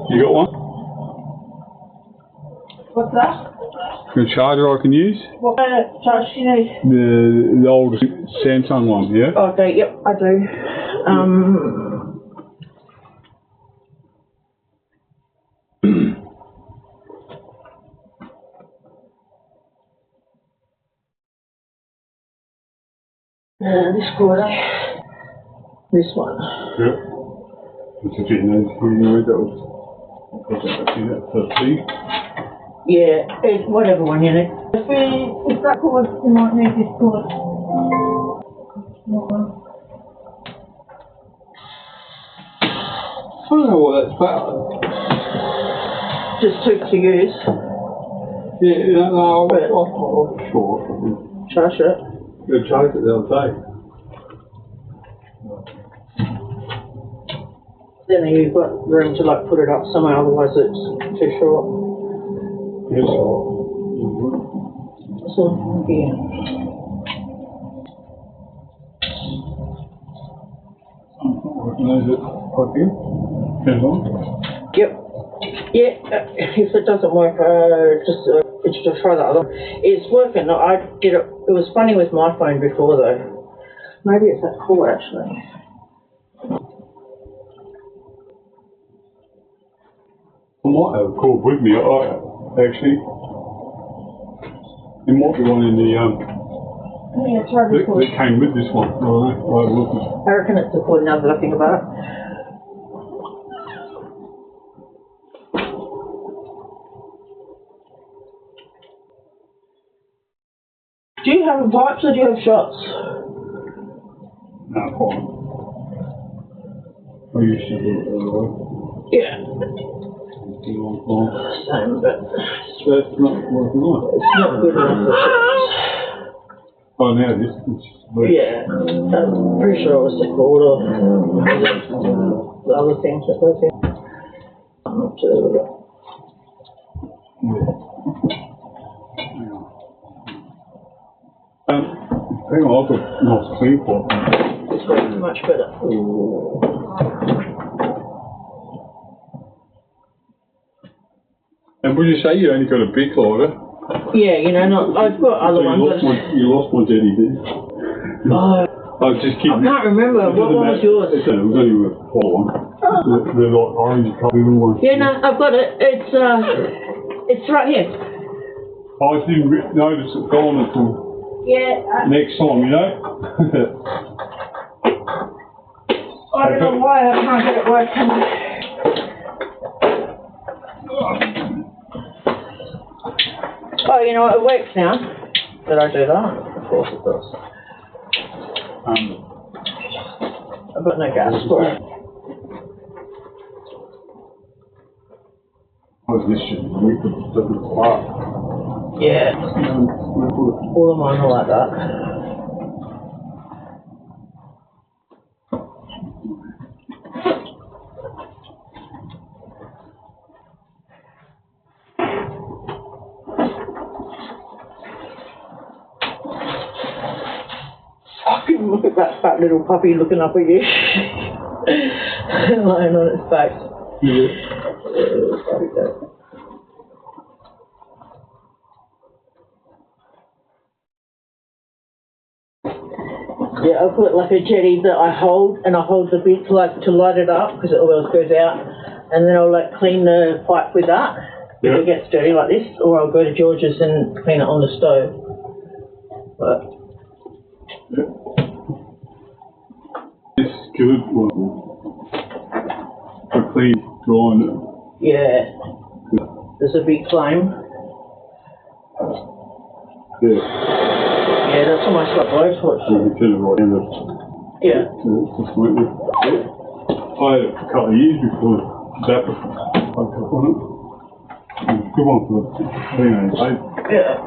You got one? What's that? The charger I can use? What charge do you need? The old Samsung one, yeah? Okay, yep, I do. This quarter. This one. Yep. It's a bit nice. You know that was yeah, whatever one you need. If that cord, you might need this cord. I don't know what that's about. Just two to use. Yeah, no, I'm sure. Charge it. You charge it the other day. Then you've got room to like put it up somewhere, otherwise it's too short. Yes. So, yeah. Is it working? Turn on? Yep. Yeah, if it doesn't work, just try the other one. It's working. I did it. It was funny with my phone before though. Maybe it's that cord actually. I might have a cord with me, actually. There might be one in the, Yeah, try this cord. that came with this one. I reckon it's the cord now that I think about it. Do you have pipes or do you have shots? No, fine. I used to do it the other way. Yeah. Same, but So it's not working on. it's not good enough for shots. Oh, now this is working. Yeah, I'm pretty sure it was the cord or the other things that goes in. I'm not sure. Hang on, I've got nice clean pot. It's working much better. And would you say you only got a big lighter? Yeah, you know, not, I've got other So ones. you lost my Jenny, did you? Oh, I was just kidding. I can't remember. What one was yours? It was only a full one. The like orange coloured one. Yeah, no, I've got it. It's right here. I didn't notice it gone until next time, you know? I don't know why I can't get it working. Oh, you know what? It works now. Did I do that? Of course it does. I've got no gas for it. Oh, this should be weak, but it doesn't spark. Yeah. All of mine are like that. Fucking look at that fat little puppy looking up at you. Lying on its back. Yeah. Yeah, I've got like a jetty that I hold, and I hold the bit to light it up because it always goes out, and then I'll like clean the pipe with that if it gets dirty like this, or I'll go to George's and clean it on the stove. But This is good one. For clean drying it. yeah, there's a big flame. Yeah. Yeah, that's almost like blowtorch. You can turn it right in it. Yeah. It's just like this. I had it for a couple of years before that. I took on it. It was a good one for the $3.98. Yeah.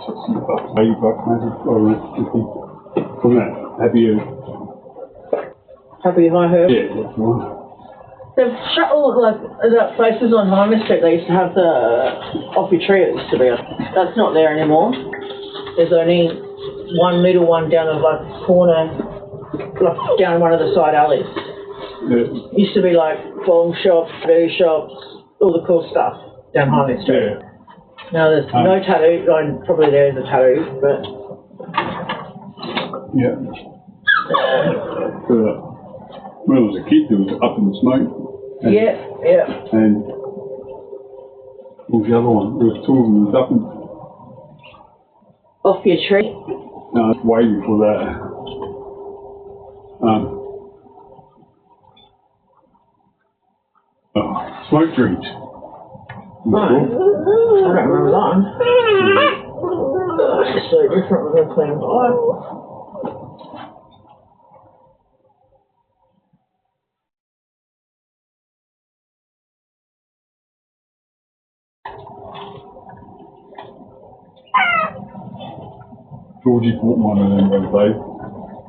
$60, $80 maybe. Or $50. From that, Happy Happy High Herb. Yeah, that's the one. They've shut all like the places on Hyman Street. They used to have the off your tree. It used to be. That's not there anymore. There's only one little one down the like corner, like down one of the side alleys. Yeah. Used to be like bomb shops, food shops, all the cool stuff down Highland Street. Yeah. No, there's no tattoo. Probably there is a tattoo, but Yeah. When I was a kid, there was Up in the Smoke. And, yeah. And what was the other one? There was two of them. There was Up in... Off Your Tree. No, it's way before that. Smoke Dreams. Right. I don't remember that one. It's so different when they're playing live. Georgie bought one of them the other day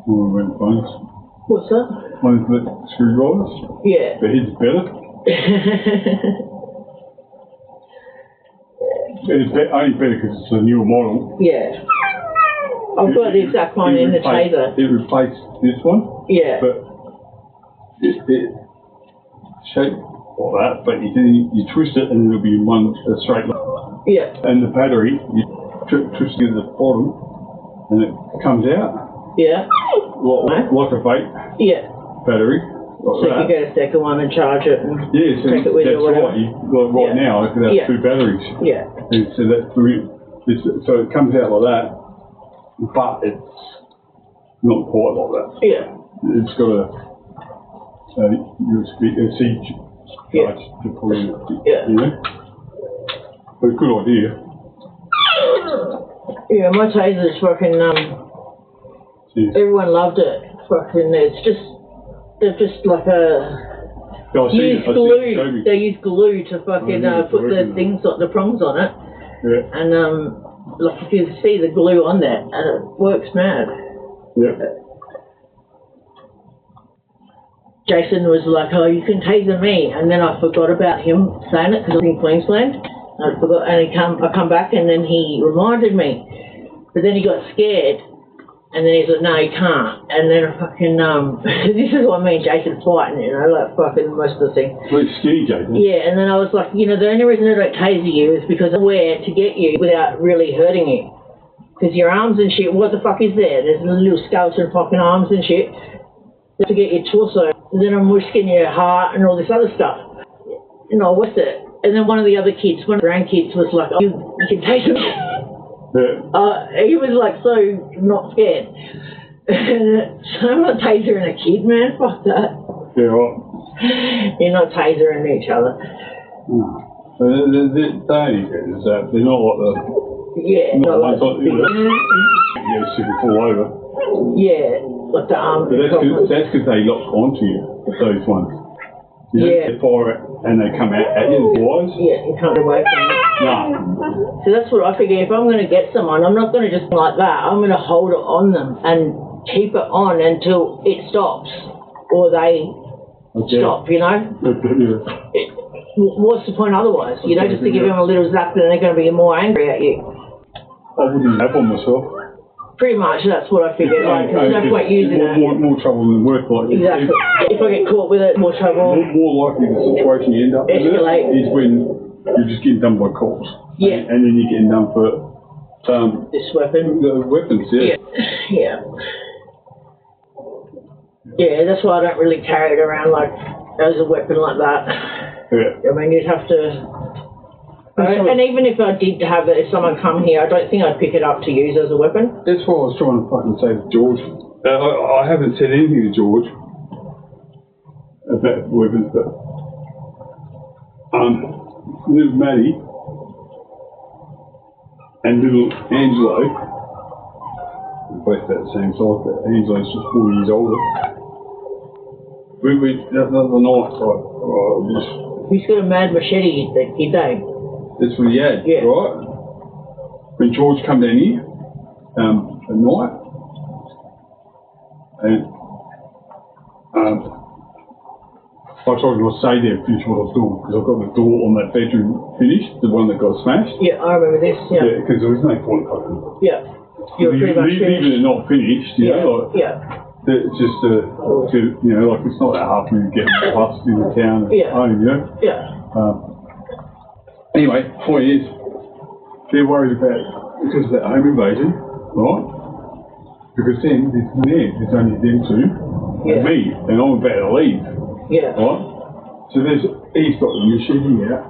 when we went phones. What's that? One of the screwdrivers. Yeah. The head's better. It's only better because it's a newer model. Yeah. I've got the exact one in the taser. It replaced this one. Yeah. But it shaped like that, but you twist it and it'll be one straight line. Yeah. And the battery, you twist it at the bottom and it comes out. Yeah. Like a vape Yeah. battery. So you can get a second one and charge it and so take it with you that's or whatever. Right now I could have two batteries. Yeah. And so that's brilliant. So it comes out like that, but it's not quite like that. Yeah. It's got a USB, a C charge to pull in. Yeah. You know? But a good idea. Yeah, my taser's fucking, everyone loved it. Fucking, they're just like glue. They use glue to fucking put the things, the prongs on it. Yeah. And like if you see the glue on that, and it works mad. Yeah. Jason was like, "Oh, you can taser me," and then I forgot about him saying it because I was in Queensland. I forgot, and I come back, and then he reminded me. But then he got scared. And then he's like, no, you can't. And then fucking, this is what me and Jason fighting, you know, like fucking most of the thing. Very skinny, Jason. Yeah, and then I was like, you know, the only reason I don't taser you is because I'm aware to get you without really hurting you. Because your arms and shit, what the fuck is there? There's little skeleton fucking arms and shit. To get your torso. And then I'm risking your heart and all this other stuff. You know, what's it? And then one of the other kids, one of the grandkids was like, oh, you can taser me. Yeah. He was like so not scared. So I'm not tasering a kid, man. Fuck that. Yeah, right. You're not tasering each other. No. They're only good, is that they're not like the... Yeah, not like the big yeah, so you fall over. Yeah, like the arm. But that's because they lock onto you, those ones. You know, Yeah. They fire it and they come out at you, the wires. Yeah, you can't get away from it. No. So that's what I figure, if I'm going to get someone, I'm not going to just like that. I'm going to hold it on them and keep it on until it stops or they stop, you know? What's the point otherwise? You know, just to give them a little zap and they're going to be more angry at you. I wouldn't have one myself. Pretty much, that's what I figured. Like, there's no point using it. More trouble than worth. Like, Exactly. If I get caught with it, more trouble. More likely the situation you end up with Escalate. is when you're just getting done by cops. Yeah. And then you're getting done for This weapon. the weapons, Yeah. Yeah. Yeah, that's why I don't really carry it around like as a weapon like that. Yeah. I mean, you'd have to. And even if I did have it, if someone come here, I don't think I'd pick it up to use as a weapon. That's what I was trying to fucking say to George. I haven't said anything to George about weapons, but little Maddie and little Angelo, they're both about the same size, but Angelo's just 4 years older. We the other night, He's got a mad machete, that kid, eh? that's what he had, Yeah. right? When George come down here at night, and I told him I'd stay there and finish what I was doing, because I've got the door on that bedroom finished, the one that got smashed. Yeah, I remember this, yeah. Because there was no point fucking... Yeah. You were pretty much Leaving finished. it not finished, you know, like... Yeah. It's just you know, like it's not that hard for you to get past in the town and Yeah. home, you know? Yeah. Anyway, point is, they're worried about, because of that home invasion, right? Because then there's only them two, and me, and I'm about to leave. Yeah. Right? So he's got the machete out,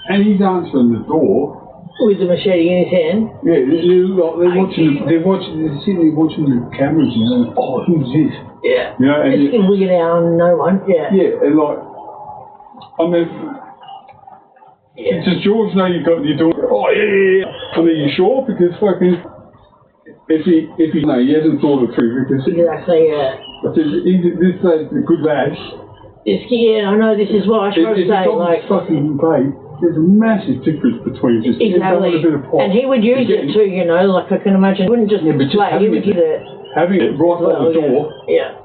and he's answering the door. With the machete in his hand? Yeah, they're sitting there watching the cameras, you know, oh, who's this? Yeah. You know, and it's been wigging out on no one, yeah. Yeah, and like, I mean, does George know you've got your door? Oh, yeah. I mean, you sure? Because fucking, if he no, he hasn't thought it through, because exactly, yeah. This lad's a good lad. Yeah, I know, this is what I was trying to say, like... fucking pay. There's a massive difference between just exactly. a bit of pot. And he would use it too, you know, like I can imagine. He wouldn't just play, he would use it. Having it right by the door. Yeah.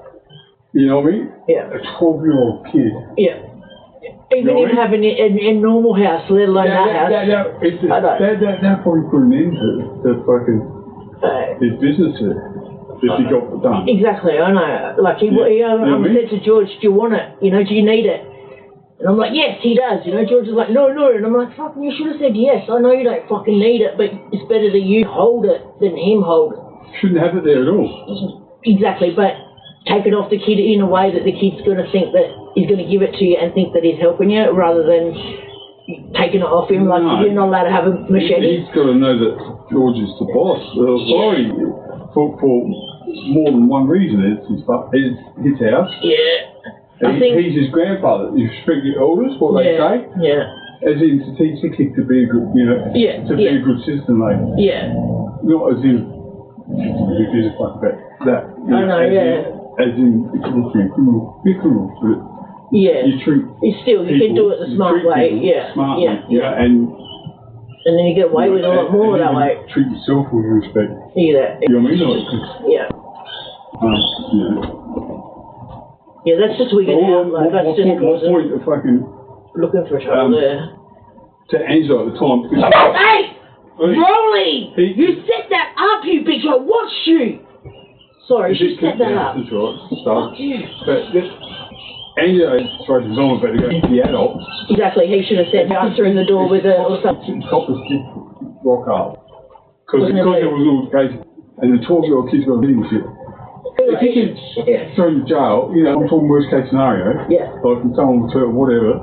You know what I mean? Yeah. A 12-year-old kid. Yeah. Even him having it in normal house, let alone that house. That probably put an end to fucking his business there. If he got it done. Exactly, I know. Like, I said to George, do you want it? You know, do you need it? And I'm like, yes, he does. You know, George is like, no. And I'm like, fuck, you should have said yes. I know you don't fucking need it, but it's better that you hold it than him hold it. Shouldn't have it there at all. Exactly, but take it off the kid in a way that the kid's going to think that he's going to give it to you and think that he's helping you, rather than taking it off him. Like, you're not allowed to have a machete. He's got to know that George is the boss. Sorry, for more than one reason. It's his house. Yeah. He's his grandfather. You respect your elders, what they say. Yeah. As in to teach the kid to be a good, you know, to be a good citizen, like. Yeah. Not as in, who gives a fuck about that. I know, As in, it's not criminal, but you treat you can do it the smart way. Yeah. Smartly, and then you get away with a lot more that way. Treat yourself with respect. Yeah. You know what I mean? Yeah. Yeah, that's just wigging out. Like, that's just point of fucking looking for trouble there. To Angela at the time. Hey! Rolly! You set that up, you bitch! I watched you! Sorry, she set that up. That's right. Fuck you. But Angela tried to on about to go to the adult. Exactly, he should have said answer in the door with it or something. Coppers did rock up. Because there was all crazy. And the 12-year-old kid's got a video shit. If he gets thrown to jail, you know, I'm talking worst case scenario. Yeah. Like from someone was hurt or whatever,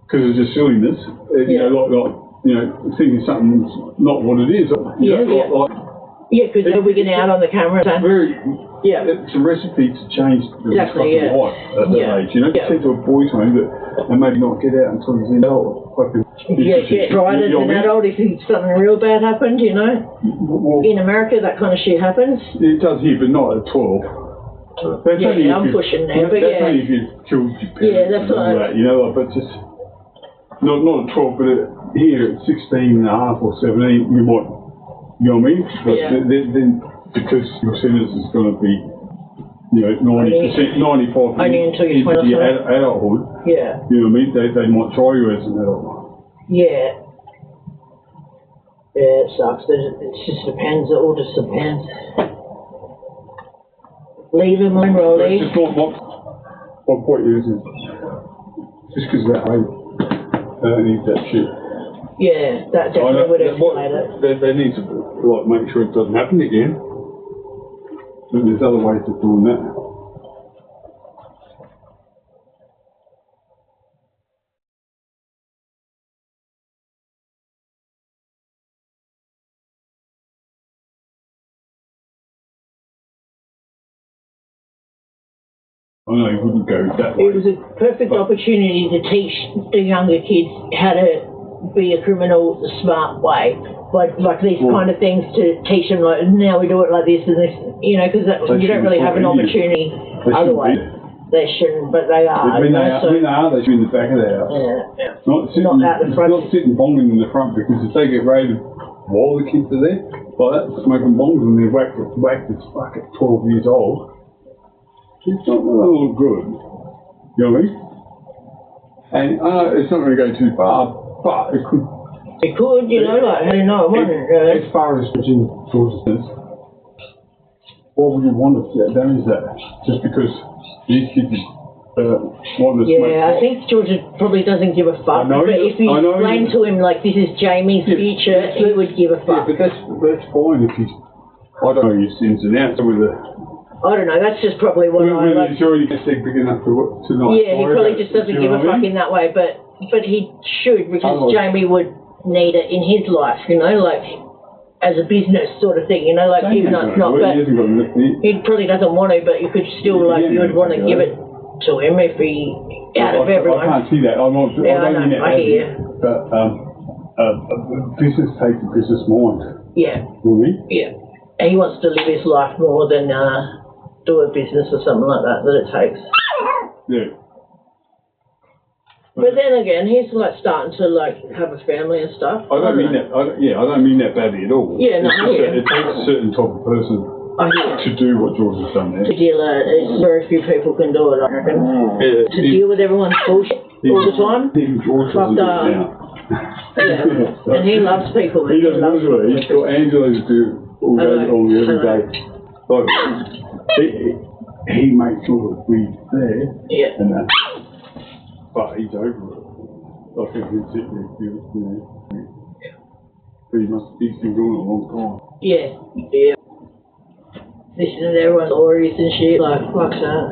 because of just silliness. You know, thinking something's not what it is. Because they're wigging out on the camera. It's a recipe to change the fucking life at that age. You know, send to a boy's home and maybe not get out until he's an adult. Get tried as an adult if something real bad happened, you know. Well, in America, that kind of shit happens. It does here, but not at 12. I'm pushing now, but that's only if you killed your parents. Yeah, that's what that, you know, but just not at 12, but here at 16 and a half or 17, you might, you know what I mean? But then because your sentence is going to be, you know, 90%, 95% only until you're 20 into adulthood. Yeah. You know what I mean? They might try you as an adult. Yeah. Yeah, it sucks, but it just depends. It all just depends. Leave him alone, Rolly. Just my point is just because of that hate, they don't need that shit. Yeah, that definitely would escalate it. They need to make sure it doesn't happen again. But there's other ways of doing that. I know he wouldn't go that way. It was a perfect opportunity to teach the younger kids how to be a criminal the smart way. Like these kind of things to teach them, like, now we do it like this and this, you know, because you don't really have an opportunity otherwise. They shouldn't, but they are. When they are, they should be in the back of the house. Yeah. Not out the front. Not sitting bonging in the front, because if they get raided while the kids are there, like that, smoking bongs and they're whacked as fuck at 12 years old, it's not going to look good. You know what I mean? And I know it's not going to go too far, but it could. It could, you know, like, I don't know, as far as Virginia George's, why would you want to damage that? Just because these kids Yeah, I think George probably doesn't give a fuck. But if you explain to him, like, this is Jamie's future, he would give a fuck. Yeah, but that's fine if he's... I don't know his ins and outs with the... I don't know, that's just probably what I like. He's already big enough to not... Yeah, he probably just doesn't give a fuck in that way, but he should, because Jamie would need it in his life, you know, like, as a business sort of thing, you know, like, even though it's not, but he probably doesn't want to, but you could still, like, you would want to give it to him if he, out of everyone. I can't see that. I'm not... Yeah, I know, I hear you. But, business takes a business mind. Yeah. You know what I mean? Yeah. And he wants to live his life more than do a business or something like that it takes. Yeah. But then again, he's like starting to like have a family and stuff. I don't mean that. I don't mean that badly at all. Yeah, no, It takes a certain type of person to do what George has done there. To deal, very few people can do it, I reckon. Yeah, to deal with everyone's bullshit all the time. Even George doesn't do it now. Yeah. And he loves people. He doesn't do it. He's got Angela to do all day long every day. Like, he makes sure that we're there. Yeah. And that. But he's over it. Like he can sit there, you know. But he's been doing it a long time. Yeah. Yeah. Listening to everyone's stories and shit, like, fuck's that.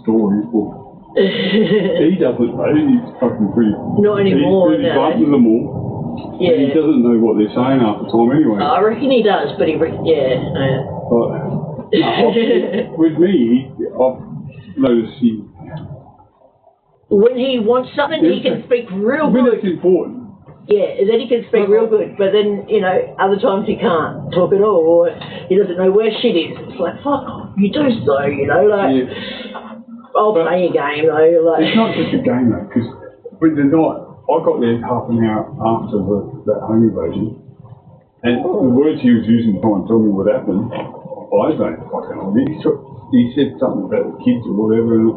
Stories, well. He doesn't know, he's fucking pretty... Not anymore, He's pretty them all. Yeah. But he doesn't know what they're saying half the time anyway. I reckon he does, but But, with me, I've noticed when he wants something, he can speak real good. It's important. Yeah, then he can speak real good, but then, you know, other times he can't talk at all, or he doesn't know where shit is. It's like, fuck off, you do so, you know, like, I'll play a game, though, like. It's not just a game, though, because with the night, I got there half an hour after that home invasion, and the words he was using to try and tell me what happened, I don't fucking know. He said something about the kids or whatever, and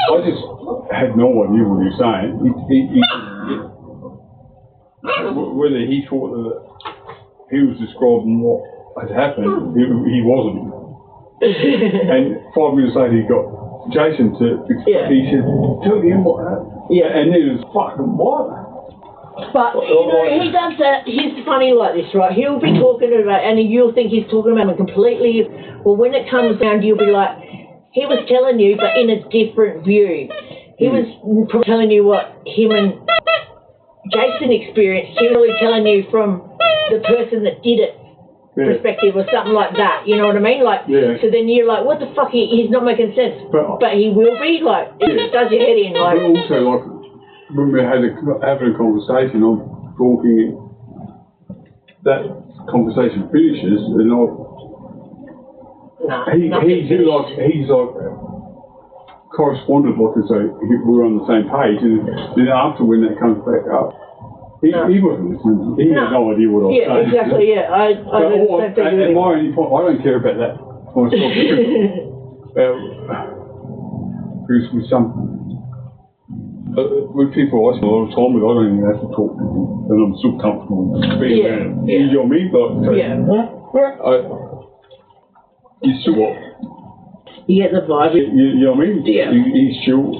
I just had no idea what he was saying. Whether he thought that he was describing what had happened, he wasn't. And 5 minutes later he got Jason to explain. He said, tell him what happened. Yeah, and then it was fucking what? But, you know, he does that, he's funny like this, right? He'll be talking about, and you'll think he's talking about it completely, well, when it comes down, you'll be like, he was telling you, but in a different view. He was probably telling you what him and Jason experienced. He was really telling you from the person that did it perspective or something like that. You know what I mean? Like, so then you're like, what the fuck? He's not making sense. But he will be. Like, it does your head in. Like, but also, like, when we're having a conversation, I'm talking, that conversation finishes, and he's like corresponded, like I say, we're on the same page, and then after when that comes back up, he wasn't listening. He had no idea what I was saying. Yeah, exactly. Yeah, I and my only point, I don't care about that myself because with with people I spend a lot of time with, I don't even have to talk to them, and I'm still comfortable being around. You know what I mean? You still what? You get the vibe. You know what I mean? Yeah. He's chill.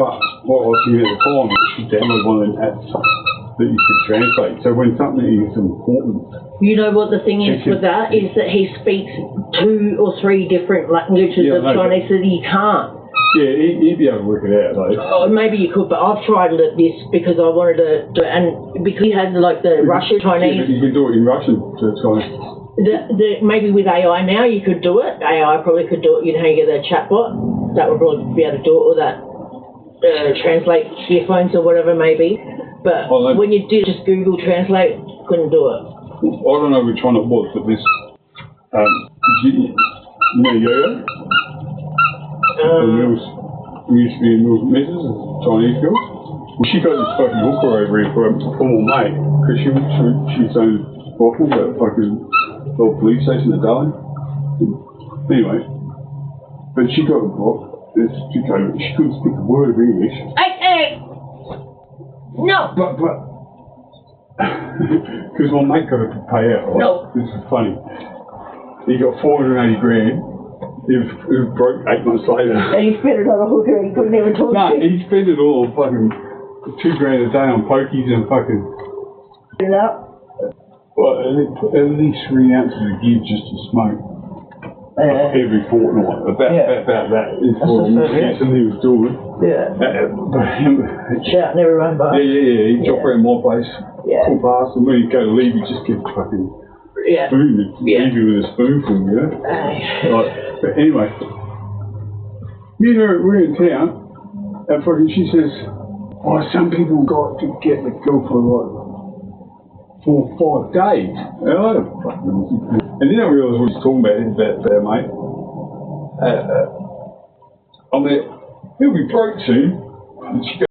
But what I was doing at the time was to download one of them apps that you could translate. So when something is important... You know what the thing is with that? Is that he speaks 2 or 3 different languages of Chinese that he can't. Yeah, he'd be able to work it out, though. Oh, maybe you could, but I've tried this because I wanted to do it, and because he has like the Russian Chinese... You can do it in Russian to Chinese. Maybe with AI now you could do it. AI probably could do it. You know how you get a chatbot? That would probably be able to do it, or that translate earphones or whatever maybe. But when you did just Google Translate, couldn't do it. I don't know which one it was, but this you know Yo-Yo? Used to be in Mills Messes, a Chinese girl. Well, she got this fucking hooker over here for my mate, because she's so awful about fucking old police station at Darling. Anyway, but she got blocked. She couldn't speak a word of English. Hey! No! But, because my mate got to pay out, right? No. This is funny. He got 480 grand He was broke 8 months later. And he spent it on a hooker and he couldn't even talk No, to me. he spent it all on fucking $2,000 a day on pokies and fucking, It up. well, at least 3 ounces of gear just to smoke. Every fortnight. About that is what he was doing. Yeah. But him, Shouting everyone by. yeah, he'd drop around my place, Yeah. pull past, and when he'd go to leave, he'd just give fucking Yeah. spoon, leave you with a spoonful, you know? But anyway, me and her, we're in town, and fucking she says, oh, some people got to get the girl for like 4 or 5 days. And I don't fucking, and then I realised what he's talking about there, mate. I mean, he'll be broke soon. And she goes,